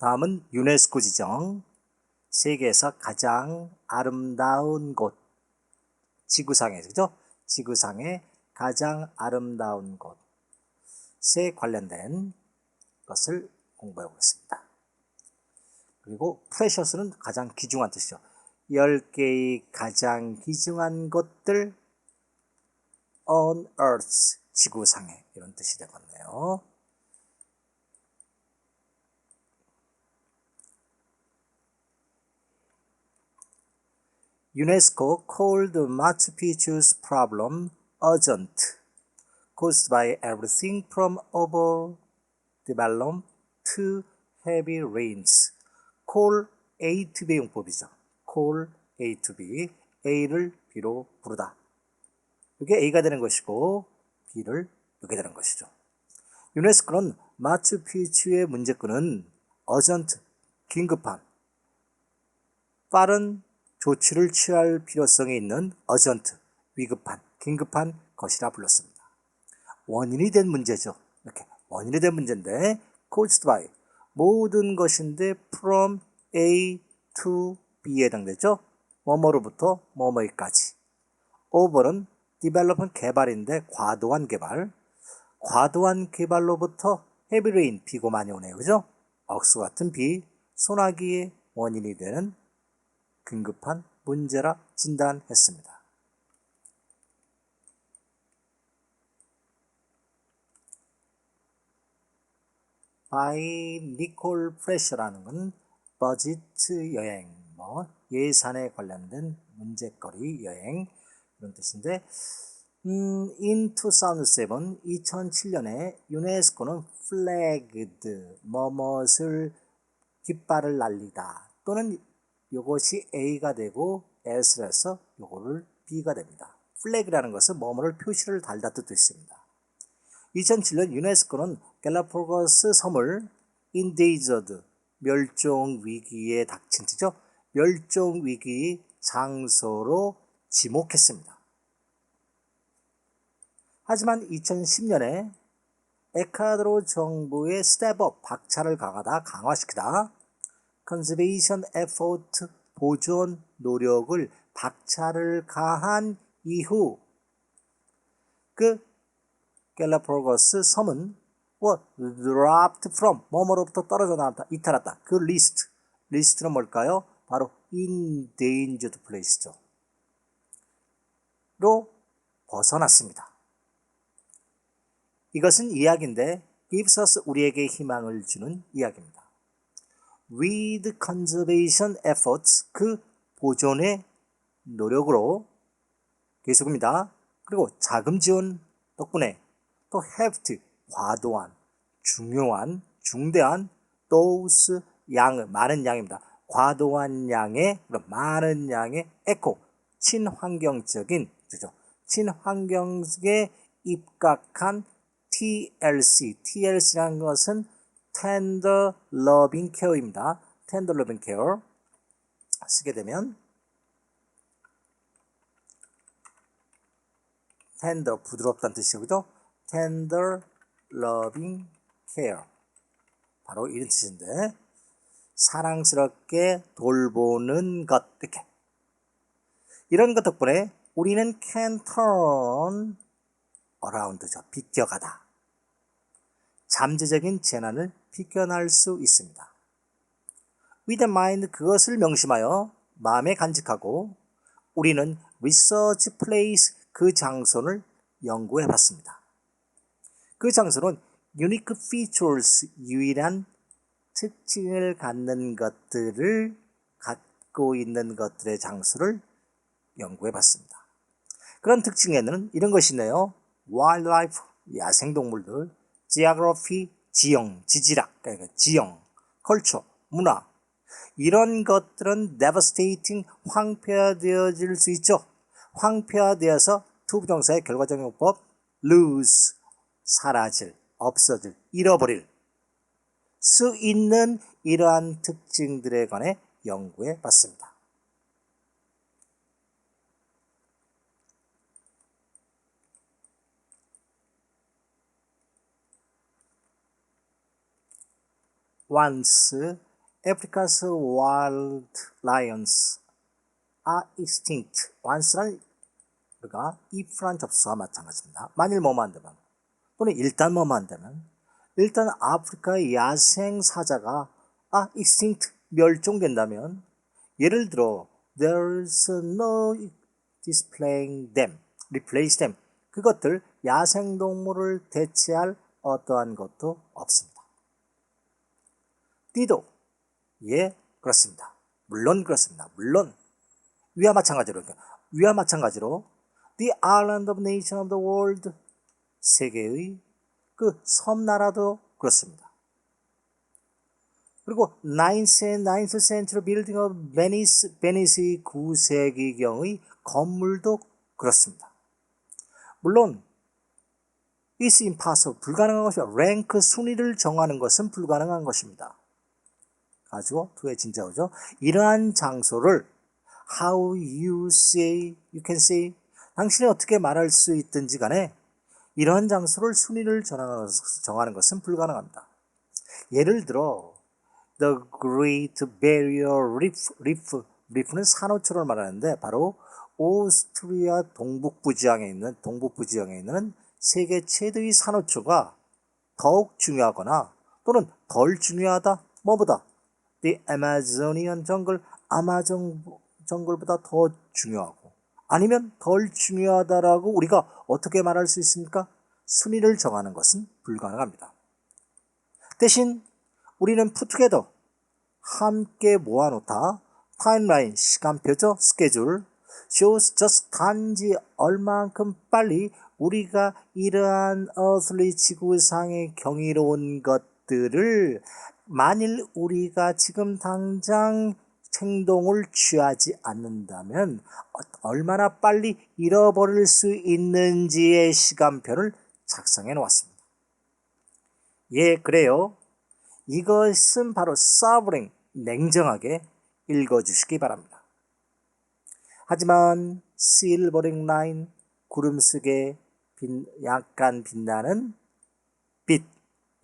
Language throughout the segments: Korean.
다음은 유네스코 지정 세계에서 가장 아름다운 곳, 지구상에, 그죠? 지구상의 가장 아름다운 곳에 관련된 것을 공부해 보겠습니다. 그리고 프레셔스는 가장 귀중한 뜻이죠. 10개의 가장 귀중한 것들 on earth, 지구상에, 이런 뜻이 되겠네요. UNESCO called Machu Picchu's problem urgent, caused by everything from overdevelopment to heavy rains. call A to B 용법이죠. call A to B, A를 B로 부르다. 이게 A가 되는 것이고 B를 이렇게 되는 것이죠. 유네스코는 마추픽추의 문제점은 urgent, 긴급한, 빠른 조치를 취할 필요성이 있는 urgent, 위급한, 긴급한 것이라 불렀습니다. 원인이 된 문제죠. 이렇게 원인이 된 문제인데 caused by, 모든 것인데 from A to B에 해당되죠. 뭐뭐로부터 뭐뭐까지. over는 development, 개발인데 과도한 개발. 과도한 개발로부터 heavy rain, 비가 많이 오네요. 그죠? 억수 같은 비, 소나기의 원인이 되는 긴급한 문제라 진단했습니다. by Nicole Pressure라는 건 버짓 여행, 예산에 관련된 문제거리 여행, 이런 뜻인데, in 2007, 2007년에 유네스코는 flagged, 뭐뭇을 깃발을 날리다, 또는 이것이 A가 되고 S를 해서 이거를 B가 됩니다. flag라는 것은 뭐뭐를 표시를 달다 뜻도 있습니다. 2007년 유네스코는 갤라파고스 섬을 endangered, 멸종 위기에 닥친 뜻이죠. 멸종 위기 장소로 지목했습니다. 하지만 2010년에 에콰도르 정부의 스텝업, 박차를 가하다, 강화시키다, 컨저베이션 에포트, 보존 노력을 박차를 가한 이후 그 갤라파고스 섬은 dropped from, 뭐뭐로부터 떨어져 나왔다, 이탈했다. 그 리스트는 뭘까요? 바로 endangered place죠. 로 벗어났습니다. 이것은 이야기인데 gives us, 우리에게 희망을 주는 이야기입니다. With conservation efforts, 그 보존의 노력으로, 계속입니다. 그리고 자금 지원 덕분에 또 have to, 과도한, 중요한, 중대한, those, 많은 양입니다. 과도한 양의, 많은 양의 echo, 친환경적인, 그죠? 친환경에 입각한 TLC라는 것은 Tender Loving Care입니다. Tender Loving Care 쓰게 되면 tender, 부드럽다는 뜻이죠. 그죠? Tender Loving Care, 바로 이런 뜻인데, 사랑스럽게 돌보는 것, 이렇게. 이런 것 덕분에 우리는 can turn around죠. 비껴가다. 잠재적인 재난을 비껴날 수 있습니다. With mind, 그것을 명심하여 마음에 간직하고 우리는 research place, 그 장소를 연구해 봤습니다. 그 장소는 unique features, 유일한 특징을 갖는 것들을 갖고 있는 것들의 장소를 연구해 봤습니다. 그런 특징에는 이런 것이 있네요. wildlife, 야생동물들, geography, 지형, 지질학, 그러니까 지형, culture, 문화, 이런 것들은 devastating, 황폐화되어질 수 있죠. 황폐화되어서 투부정사의 결과적 용법 lose, 사라질, 없어질, 잃어버릴 수 있는 이러한 특징들에 관해 연구해 봤습니다. once Africa's wild lions are extinct. once는 우리가 if란 접수와 마찬가지입니다. 만일 뭐만 안 되면 또는 일단 뭐만 안 되면 일단 아프리카의 야생 사자가 extinct 멸종된다면 예를 들어 there's no displaying them, replace them 그것들 야생동물을 대체할 어떠한 것도 없습니다. 띠도 예 그렇습니다. 물론 그렇습니다. 물론 위와 마찬가지로 the island of nation of the world 세계의 그 섬나라도 그렇습니다. 그리고 9th century building of 베니스의 9세기경의 건물도 그렇습니다. 물론 it's impossible 불가능한 것이다. 랭크 순위를 정하는 것은 불가능한 것입니다. 가지고 두의 진짜오죠. 이러한 장소를 how you can say 당신이 어떻게 말할 수 있든지 간에 이러한 장소를 순위를 정하는 것은 불가능합니다. 예를 들어 The Great Barrier Reef는 산호초를 말하는데 바로 오스트리아 동북부 지형에 있는 세계 최대의 산호초가 더욱 중요하거나 또는 덜 중요하다 뭐보다 The Amazonian 정글 아마존 정글보다 더 중요하고 아니면 덜 중요하다라고 우리가 어떻게 말할 수 있습니까? 순위를 정하는 것은 불가능합니다. 대신 우리는 put together 함께 모아놓다 타임라인 시간표죠 스케줄 shows just 단지 얼만큼 빨리 우리가 이러한 earthly 지구상의 경이로운 것들을 만일 우리가 지금 당장 행동을 취하지 않는다면 얼마나 빨리 잃어버릴 수 있는지의 시간표를 작성해 놓았습니다. 예, 그래요. 이것은 바로 sovereign, 냉정하게 읽어주시기 바랍니다. 하지만 silvering line, 구름 속에 약간 빛나는 빛,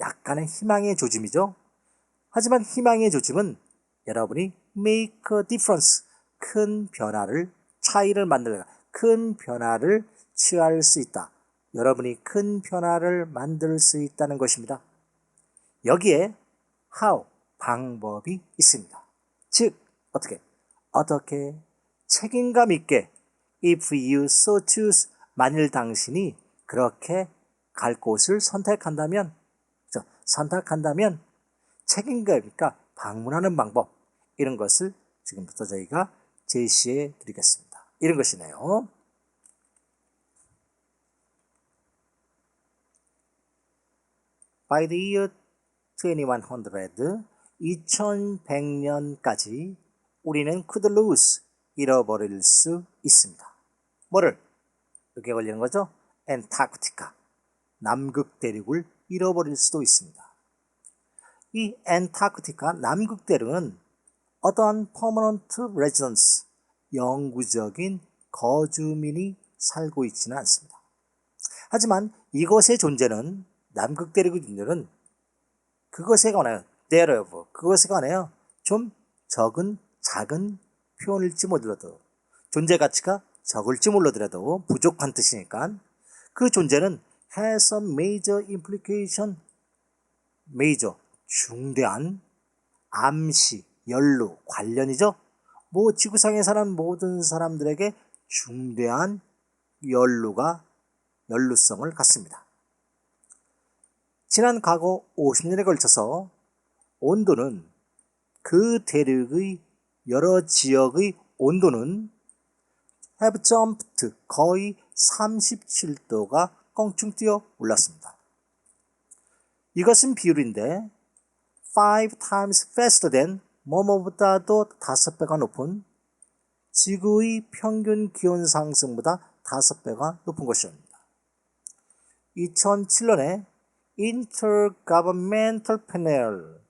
약간의 희망의 조짐이죠. 하지만 희망의 조짐은 여러분이 make a difference, 큰 변화를, 차이를 만들다, 큰 변화를 취할 수 있다. 여러분이 큰 변화를 만들 수 있다는 것입니다. 여기에 how, 방법이 있습니다. 즉, 어떻게 책임감 있게 if you so choose, 만일 당신이 그렇게 갈 곳을 선택한다면 책임감 있게 방문하는 방법 이런 것을 지금부터 저희가 제시해 드리겠습니다. 이런 것이네요. By the year 2100, 2100년까지 우리는 could lose, 잃어버릴 수 있습니다. 뭐를? 여기에 걸리는 거죠? 엔타크티카, 남극 대륙을 잃어버릴 수도 있습니다. 이 엔타크티카, 남극 대륙은 어떠한 permanent residence, 영구적인 거주민이 살고 있지는 않습니다. 하지만 이것의 존재는, 남극 대륙의 존재는 그것에 관하여 좀 작은 표현일지 몰라도 존재 가치가 적을지 몰라도 부족한 뜻이니까 그 존재는 has a major implication, 중대한 암시, 연루, 관련이죠. 지구상에 사는 모든 사람들에게 중대한 연루성을 갖습니다. 지난 과거 50년에 걸쳐서 온도는 그 대륙의 여러 지역의 온도는 have jumped, 거의 37도가 껑충 뛰어 올랐습니다. 이것은 비율인데 5 times faster than 뭐뭐보다도 5배가 높은 지구의 평균 기온 상승보다 5배가 높은 것입니다. 2007년에 Intergovernmental Panel,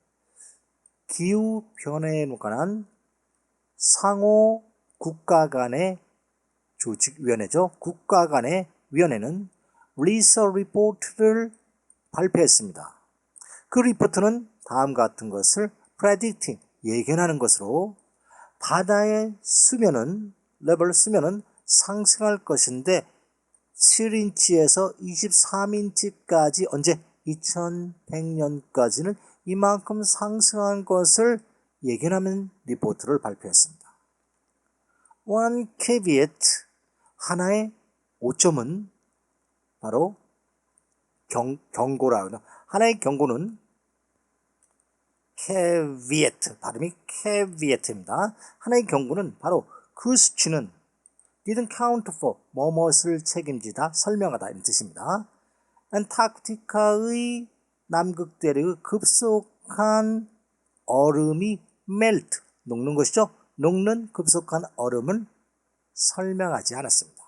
기후변화에 관한 상호 국가 간의 조직위원회죠. 국가 간의 위원회는 리서치 리포트를 발표했습니다. 그 리포트는 다음 같은 것을 predicting, 예견하는 것으로 바다의 레벨 수면은 상승할 것인데 7인치에서 23인치까지 언제 2100년까지는 이만큼 상승한 것을 예견하는 리포트를 발표했습니다. One caveat, 하나의 오점은 바로 경고라. 하나의 경고는 caveat, 발음이 caveat입니다. 하나의 경고는 바로 그 수치는 didn't count for, 뭐뭇을 책임지다, 설명하다 이런 뜻입니다. 안타르티카의 남극 대륙의 급속한 얼음이 melt, 녹는 것이죠. 녹는 급속한 얼음은 설명하지 않았습니다.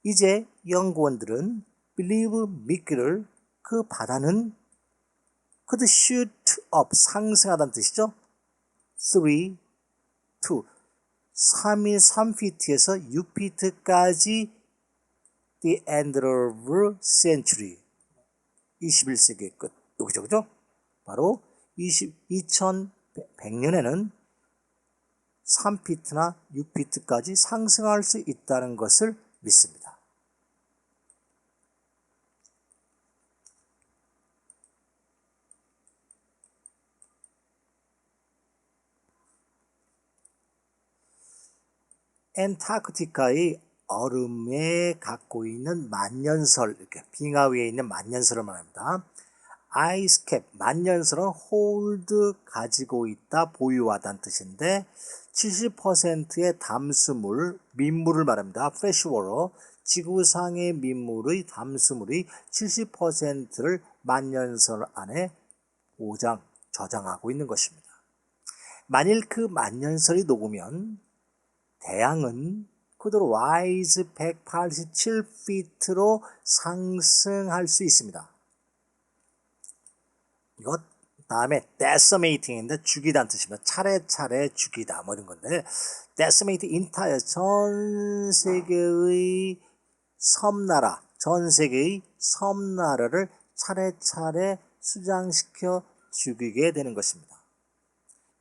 이제 연구원들은 believe, 믿기를 그 바다는 could shoot up, 상승하다는 뜻이죠. 3.3feet에서 6feet까지 the end of century, 21세기의 끝. 여기죠, 그죠? 바로 2100년에는 3피트나 6피트까지 상승할 수 있다는 것을 믿습니다. 안타르티카의 얼음에 갖고 있는 만년설, 이렇게 빙하 위에 있는 만년설을 말합니다. 아이스캡, 만년설은 홀드, 가지고 있다, 보유하다는 뜻인데 70%의 담수물, 민물을 말합니다. 프레시워터, 지구상의 민물의 담수물이 70%를 만년설 안에 저장하고 있는 것입니다. 만일 그 만년설이 녹으면 대양은 그대로 rise 187feet로 상승할 수 있습니다. 이것 다음에 decimating인데 죽이다는 뜻입니다. 차례차례 죽이다 뭐 이런 건데 decimate entire, 전 세계의 섬나라를 차례차례 수장시켜 죽이게 되는 것입니다.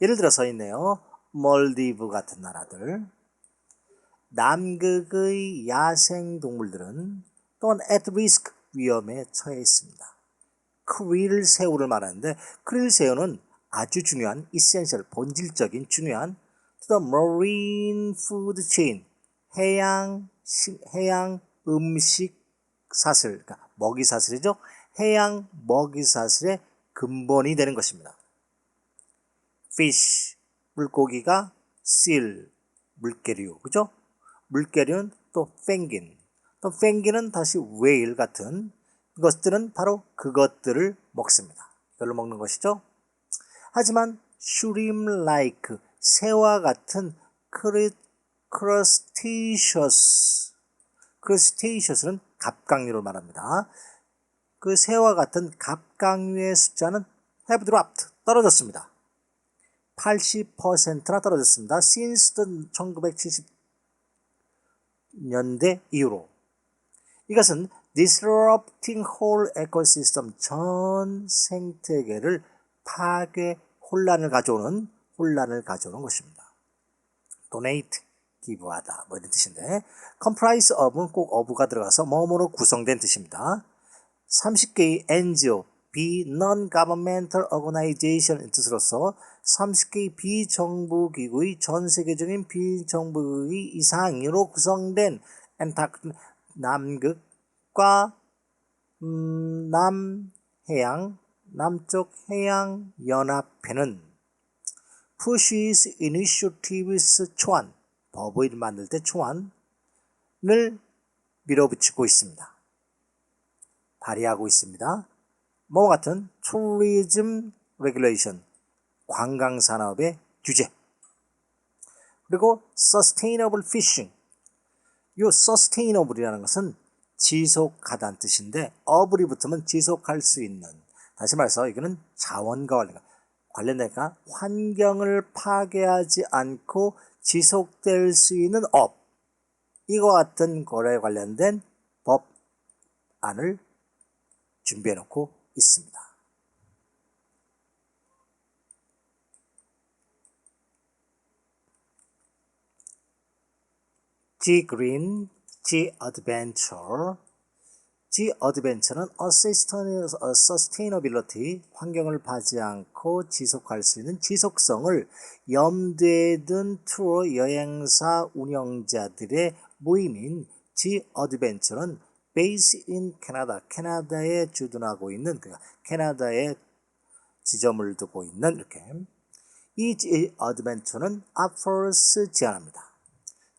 예를 들어서 있네요. 몰디브 같은 나라들. 남극의 야생동물들은 또한 at risk, 위험에 처해 있습니다. 크릴 새우를 말하는데 크릴 새우는 아주 중요한 essential, 본질적인 중요한 to the marine food chain, 해양 음식 사슬, 그러니까 먹이 사슬이죠. 해양 먹이 사슬의 근본이 되는 것입니다. fish, 물고기가 seal, 물개류, 그죠? 물개류는 또 펭귄은 다시 whale 같은 것들은 바로 그것들을 먹습니다. 이걸로 먹는 것이죠. 하지만 shrimp-like, 새와 같은 crustaceous는 갑각류를 말합니다. 그 새와 같은 갑각류의 숫자는 have dropped, 떨어졌습니다. 80%나 떨어졌습니다. since 1970년대 이후로. 이것은 disrupting whole ecosystem, 전 생태계를 혼란을 가져오는 것입니다. donate, 기부하다 뭐 이런 뜻인데 comprise of은 꼭 of가 들어가서 뭐뭐로 구성된 뜻입니다. 30개의 NGO, non-governmental organization의 뜻으로서 30개의 비정부기구의 전 세계적인 비정부의 이상으로 구성된 남극과 남쪽 해양 연합회는 pushes initiatives 초안, 법을 만들 때 초안을 밀어붙이고 있습니다. 발의하고 있습니다. 뭐와 같은 tourism regulation, 관광산업의 규제, 그리고 sustainable fishing. 이 sustainable이라는 것은 지속하다는 뜻인데 어블이 붙으면 지속할 수 있는, 다시 말해서 이거는 자원과 관련되니까 환경을 파괴하지 않고 지속될 수 있는 업, 이와 같은 거래에 관련된 법안을 준비해 놓고 있습니다. G Green, G Adventure. G Adventure는 Sustainability, 환경을 파지 않고 지속할 수 있는 지속성을 염두에 둔 투어 여행사 운영자들의 모임인 G Adventure는 Based in Canada, 캐나다에 주둔하고 있는, 캐나다에 지점을 두고 있는 이렇게 이 G Adventure는 offers 제안합니다.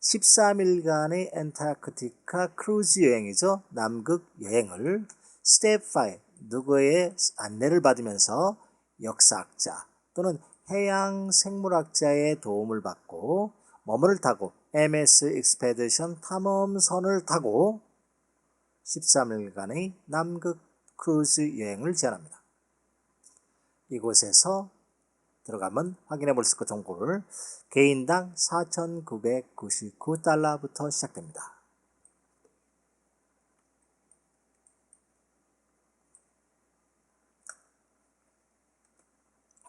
13일간의 엔타크티카 크루즈 여행이죠. 남극 여행을 스텝 5, 누구의 안내를 받으면서 역사학자 또는 해양 생물학자의 도움을 받고 뭐뭐를 타고 MS 익스페디션 탐험선을 타고 13일간의 남극 크루즈 여행을 제안합니다. 이곳에서 들어가면 확인해 볼 수 있고 정보를 개인당 4,999달러부터 시작됩니다.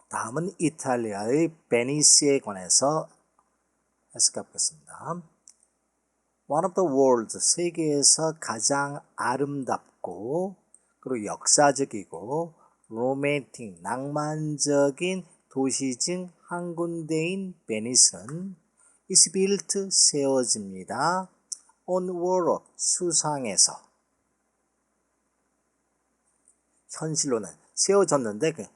다음은 이탈리아의 베니스에 관해서 해석해 보겠습니다. One of the world's, 세계에서 가장 아름답고 그리고 역사적이고 로맨틱, 낭만적인 도시 중 한 군데인 베니스는 is built, 세워집니다. on water, 수상에서. 현실로는 세워졌는데 그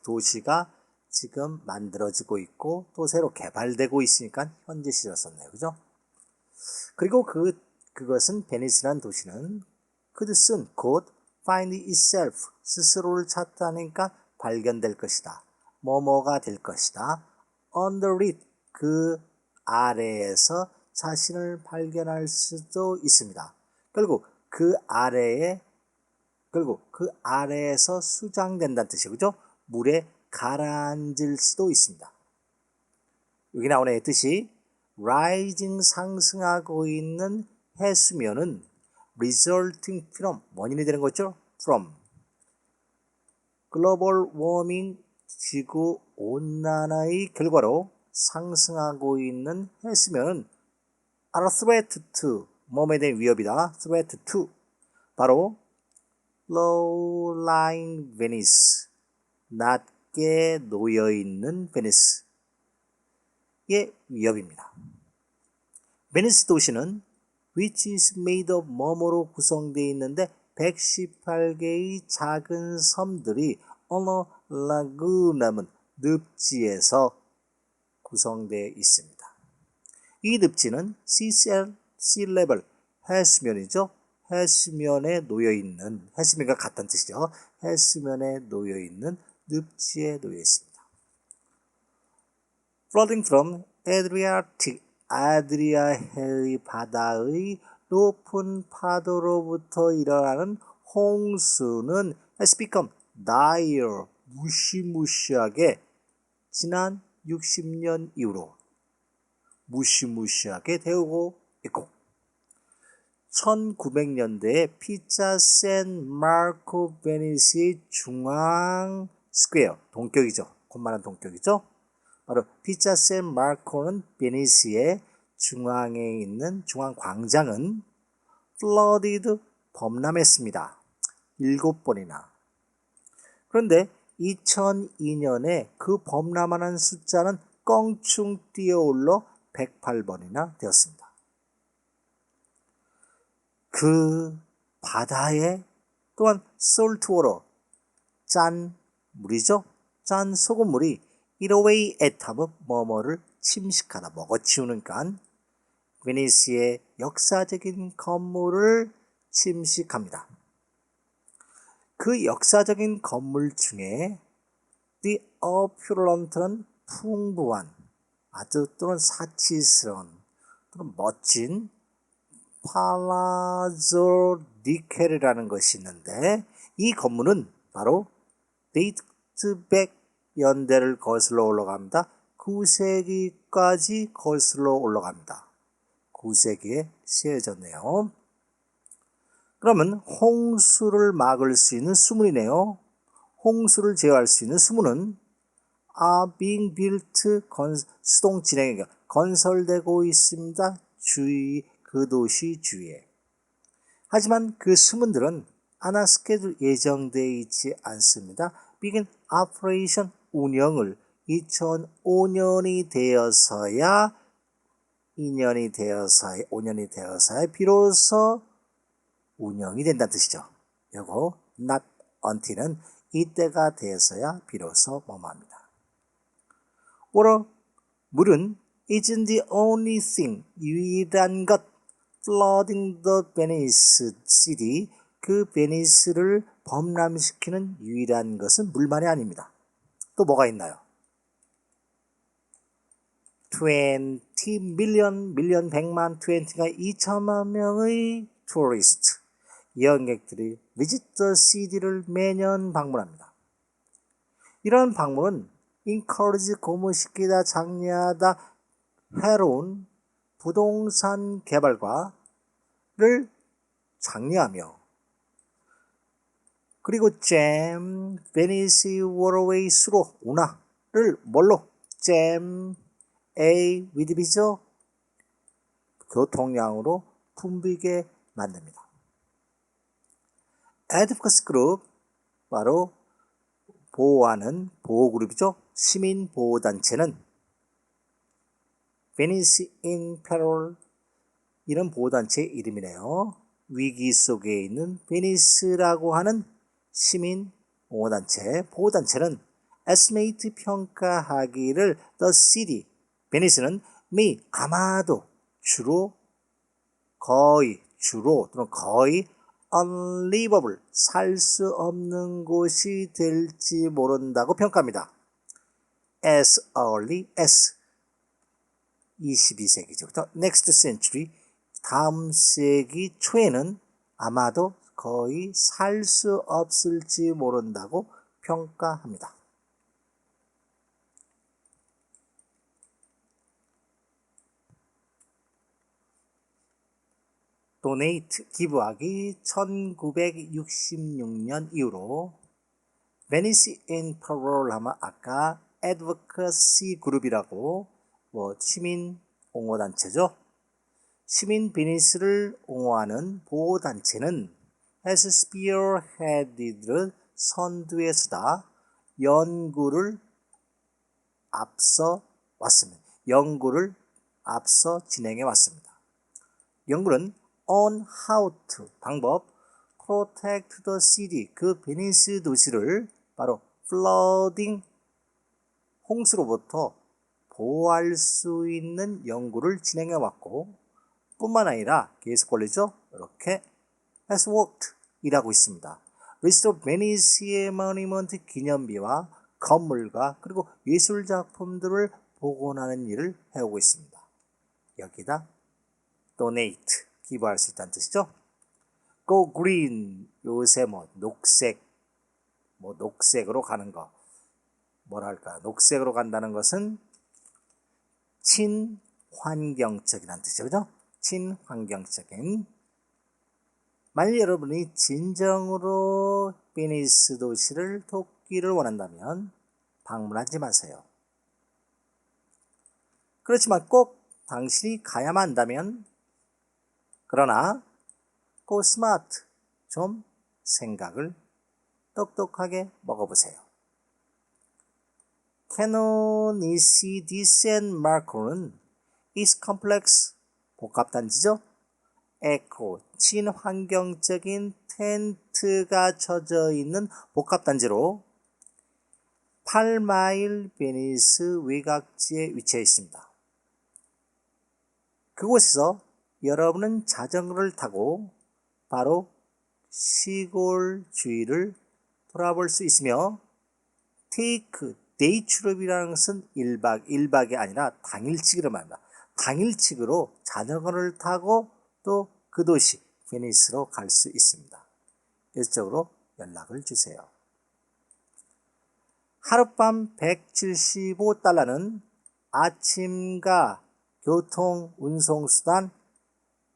도시가 지금 만들어지고 있고 또 새로 개발되고 있으니까 현재 시절 썼네요. 그죠? 그리고 그것은 베니스란 도시는 could soon, 곧 find itself, 스스로를 찾다니까 발견될 것이다. 뭐뭐가 될 것이다. under it, 그 아래에서 자신을 발견할 수도 있습니다. 결국 그 아래에서 수장된다는 뜻이죠. 그죠? 물에 가라앉을 수도 있습니다. 여기 나오는 뜻이 rising, 상승하고 있는 해수면은 resulting from, 원인이 되는 거죠. from 글로벌 워밍, 지구 온난화의 결과로 상승하고 있는 해수면은 are a threat to, 몸에 대한 위협이다. threat to, 바로 low-lying Venice, 낮게 놓여있는 베니스의 위협입니다. 베니스 도시는 which is made of 뭐뭐로 구성되어 있는데 118개의 작은 섬들이 어느 라구나문, 늪지에서 구성되어 있습니다. 이 늪지는 sea level, 해수면이죠. 해수면에 놓여있는, 해수면과 같다는 뜻이죠. 해수면에 놓여있는 늪지에 놓여 있습니다. Flooding from Adriatic, 아드리아해 바다의 높은 파도로부터 일어나는 홍수는 has become dire, 무시무시하게 지난 60년 이후로 무시무시하게 되고 있고 1900년대에 피자 샌 마르코 베니스의 중앙 스퀘어, 동격이죠. 곤만한 동격이죠. 바로 피자 샌 마르코는 베니스의 중앙에 있는 중앙 광장은 flooded, 범람했습니다. 7번이나. 그런데 2002년에 그 범람하는 숫자는 껑충 뛰어올라 108번이나 되었습니다. 그 바다에 또한 솔트워터, 짠 물이죠. 짠 소금물이 이로웨이 에타브, 뭐뭐를 침식하다, 먹어치우니까 베니스의 역사적인 건물을 침식합니다. 그 역사적인 건물 중에 The opulent는 풍부한, 아주 또는 사치스러운 또는 멋진 팔라조 니켈이라는 것이 있는데 이 건물은 바로 데이트백 연대를 거슬러 올라갑니다. 9세기까지 거슬러 올라갑니다. 9세기에 세워졌네요. 그러면 홍수를 막을 수 있는 수문이네요. 홍수를 제어할 수 있는 수문은 are being built, 수동 진행, 건설되고 있습니다. 그 도시 주위에. 하지만 그 수문들은 아나 스케줄 예정되어 있지 않습니다. Begin operation 운영을 2005년이 되어서야 5년이 되어서야 비로소 운영이 된다는 뜻이죠. 요거 not until은 이때가 되어서야 비로소 뭐뭐합니다. Water, 물은 isn't the only thing, 유일한 것 flooding the Venice city, 그 베니스를 범람시키는 유일한 것은 물만이 아닙니다. 또 뭐가 있나요? 20 million, 100만, 20가 2천만 명의 tourist, 여행객들이 visit the city를 매년 방문합니다. 이런 방문은 encourage, 고무시키다, 장려하다, 해로운 부동산 개발과를 장려하며, 그리고 jam, Venice waterway 수로, 운하를 뭘로? jam, A, with B죠? 교통량으로 붐비게 만듭니다. Advocacy Group, 바로 보호하는 보호그룹이죠. 시민보호단체는 Venice in Peril, 이런 보호단체의 이름이네요. 위기 속에 있는 베니스라고 하는 시민보호단체, 보호단체는 estimate, 평가하기를 the city, 베니스는 may, 아마도, 주로 또는 거의 unlivable, 살 수 없는 곳이 될지 모른다고 평가합니다. As early as 22세기부터 next century, 다음 세기 초에는 아마도 거의 살 수 없을지 모른다고 평가합니다. donate, 기부하기. 1966년 이후로 Venice in Peril 하면 아까 advocacy 그룹이라고 시민 옹호단체죠. 시민 베니스를 옹호하는 보호단체는 has spearheaded, 선두에서다, 연구를 앞서 진행해 왔습니다. 연구는 on how to, 방법, protect the city, 그 베니스 도시를 바로 flooding, 홍수로부터 보호할 수 있는 연구를 진행해 왔고, 뿐만 아니라 계속 걸리죠. 이렇게 has worked, 일하고 있습니다. restore Venice의 monument, 기념비와 건물과 그리고 예술작품들을 복원하는 일을 해오고 있습니다. 여기다 donate, 기부할 수 있다는 뜻이죠. go green, 요새 녹색으로 가는 거, 녹색으로 간다는 것은 친환경적이라는 뜻이죠. 그죠? 친환경적인. 만일 여러분이 진정으로 베니스 도시를 돕기를 원한다면 방문하지 마세요. 그렇지만 꼭 당신이 가야만 한다면, 그러나 go smart, 좀 생각을 똑똑하게 먹어보세요. Canonici di San Marco는 is complex, 복합단지죠. 에코, 친환경적인 텐트가 쳐져 있는 복합단지로 8마일 베니스 외곽지에 위치해 있습니다. 그곳에서 여러분은 자전거를 타고 바로 시골 주위를 돌아볼 수 있으며, take, 데이 트립이라는 것은 1박이 아니라 당일치기를 말합니다. 당일치기로 자전거를 타고 또 그 도시 베니스로 갈 수 있습니다. 이쪽으로 연락을 주세요. 하룻밤 175달러는 아침과 교통 운송수단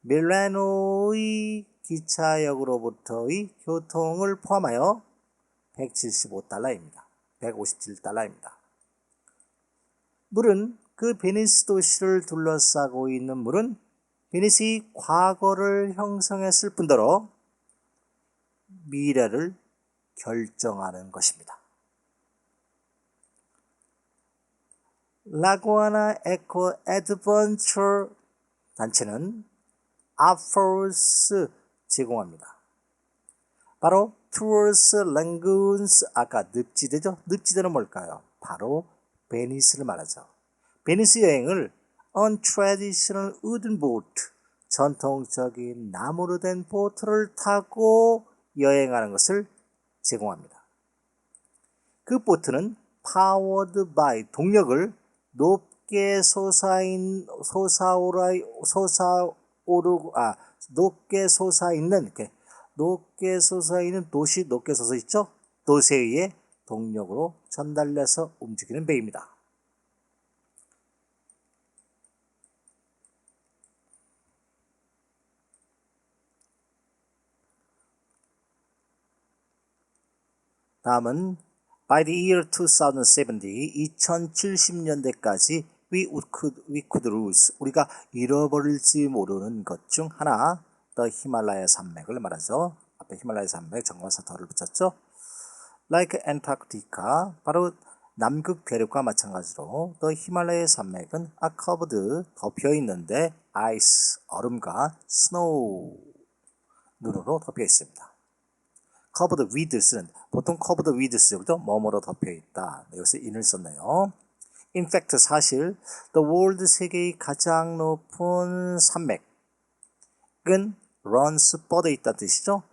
밀라노의 기차역으로부터의 교통을 포함하여 175달러입니다. 157달러입니다. 물은, 그 베니스 도시를 둘러싸고 있는 물은 베닛이 과거를 형성했을 뿐더러 미래를 결정하는 것입니다. 라구아나 에코 애드벤처 단체는 아포스 제공합니다. 바로 Tours Lagoons, 아까 늪지대죠? 늪지대는 뭘까요? 바로 베니스를 말하죠. 베니스 여행을 on traditional wooden boat, 전통적인 나무로 된 보트를 타고 여행하는 것을 제공합니다. 그 보트는 powered by, 동력을 높게 높게 솟아있는 도시, 높게 솟아 있죠? 도시에 의해 동력으로 전달돼서 움직이는 배입니다. 다음은 by the year 2070, 2070년대까지 we could lose, 우리가 잃어버릴지 모르는 것 중 하나, the 히말라야 산맥을 말하죠. 앞에 히말라야 산맥 정관사 덜을 붙였죠. Like Antarctica, 바로 남극 대륙과 마찬가지로 the 히말라야 산맥은 covered, 덮여 있는데 ice, 얼음과 snow, 눈으로 덮여 있습니다. covered with 쓰는, 보통 covered with 쓰고도 뭐뭐로 덮여 있다. 여기서 in을 썼네요. In fact, 사실 the world, 세계의 가장 높은 산맥은 runs, 뻗어 있다는 뜻이죠.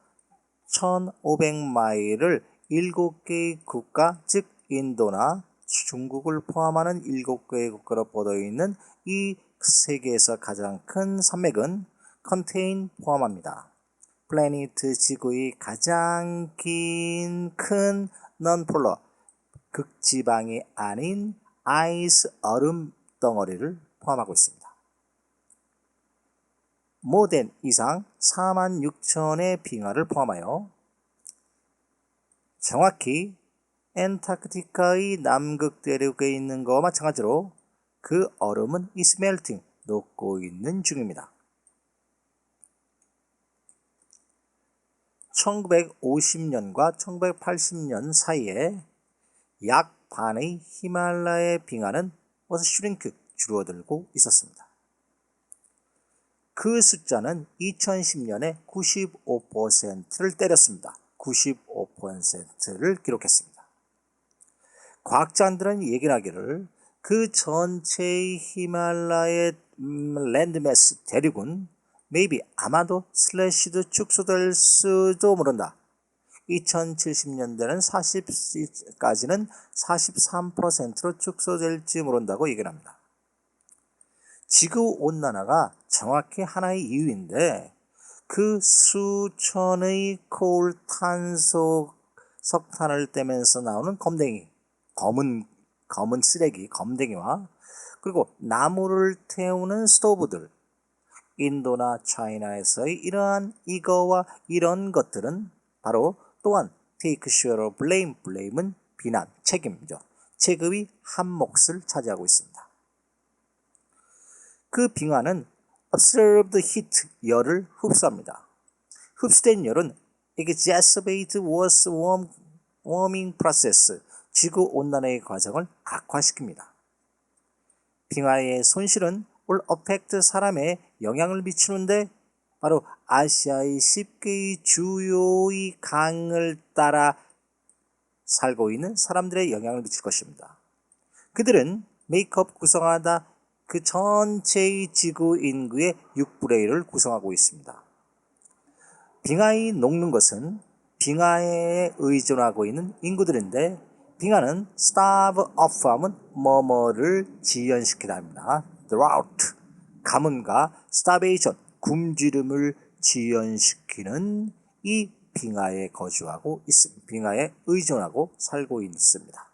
1500마일을 7개의 국가, 즉 인도나 중국을 포함하는 7개의 국가로 뻗어 있는 이 세계에서 가장 큰 산맥은 contain, 포함합니다. 플래닛, 지구의 가장 큰 non-polar, 극지방이 아닌 아이스, 얼음 덩어리를 포함하고 있습니다. more 이상 46,000의 빙하를 포함하여 정확히 엔타크티카의 남극 대륙에 있는 것과 마찬가지로 그 얼음은 is melting, 녹고 있는 중입니다. 1950년과 1980년 사이에 약 반의 히말라야 빙하는 was shrink, 줄어들고 있었습니다. 그 숫자는 2010년에 95%를 때렸습니다. 95%를 기록했습니다. 과학자들은 예견하기를 그 전체의 히말라야 랜드매스, 대륙은 maybe, 아마도 슬래시드, 축소될 수도 모른다. 2070년대는 40까지는 43%로 축소될지 모른다고 예견합니다. 지구온난화가 정확히 하나의 이유인데 그 수천의 코울 탄소 석탄을 떼면서 나오는 검은 쓰레기, 검댕이와 그리고 나무를 태우는 스토브들, 인도나 차이나에서의 이러한 이거와 이런 것들은 바로 또한 take share of blame, blame은 비난, 책임이죠. 책임이 한 몫을 차지하고 있습니다. 그 빙하는 observed heat, 열을 흡수합니다. 흡수된 열은 exacerbate worse warming process, 지구 온난화의 과정을 악화시킵니다. 빙하의 손실은 will affect 사람에 영향을 미치는데 바로 아시아의 10개의 주요의 강을 따라 살고 있는 사람들의 영향을 미칠 것입니다. 그들은 메이크업 구성하다 그 전체의 지구 인구의 6분의 1을 구성하고 있습니다. 빙하에 녹는 것은 빙하에 의존하고 있는 인구들인데 빙하는 starve off 하면 뭐뭐를 지연시키다 합니다. drought, 가뭄과 starvation, 굶주림을 지연시키는 이 빙하에 거주하고 있습니다. 빙하에 의존하고 살고 있습니다.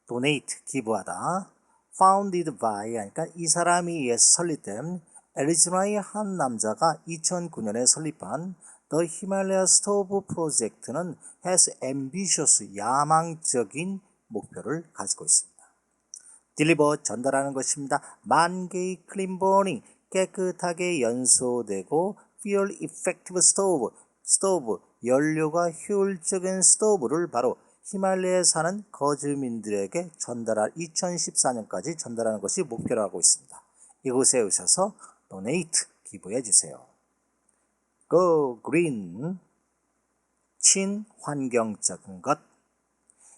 donate, 기부하다. founded by, 그러니까 이 사람에 의해서 설립된 애리조나의 한 남자가 2009년에 설립한 The Himalaya Stove 프로젝트는 has ambitious, 야망적인 목표를 가지고 있습니다. 딜리버 전달하는 것입니다. 10,000개의 클린버닝 깨끗하게 연소되고 fuel effective 스토브 연료가 효율적인 스토브를 바로 히말라야에 사는 거주민들에게 전달할 2014년까지 전달하는 것이 목표로 하고 있습니다. 이곳에 오셔서 donate 기부해 주세요. Go green 친환경적인 것.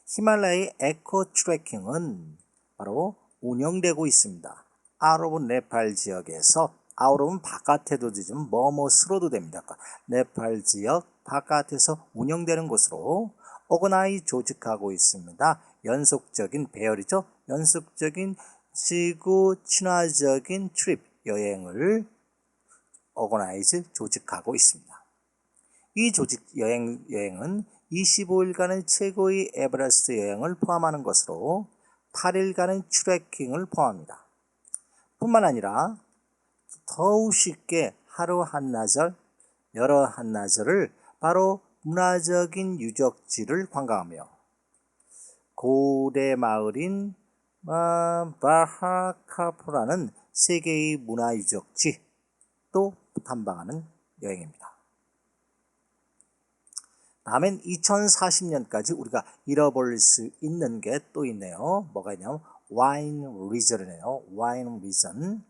히말라야의 에코 트레킹은 바로 운영되고 있습니다. 아우럽은 네팔 지역에서 아우럽은 바깥에도 되지만 뭐뭐스로도 됩니다. 네팔 지역 바깥에서 운영되는 곳으로 오거나이 조직하고 있습니다. 연속적인 배열이죠. 연속적인 지구 친화적인 트립 여행을 오거나이즈 조직하고 있습니다. 이 조직 여행은 25일간의 최고의 에베레스트 여행을 포함하는 것으로 8일간의 트레킹을 포함합니다. 뿐만 아니라 더욱 쉽게 하루 한나절, 여러 한나절을 바로 문화적인 유적지를 관광하며 고대 마을인 바하카프라는 세계의 문화유적지 또 탐방하는 여행입니다. 다음엔 2040년까지 우리가 잃어버릴 수 있는 게 또 있네요. 뭐가 있냐면 와인 리전이네요. 와인 리전.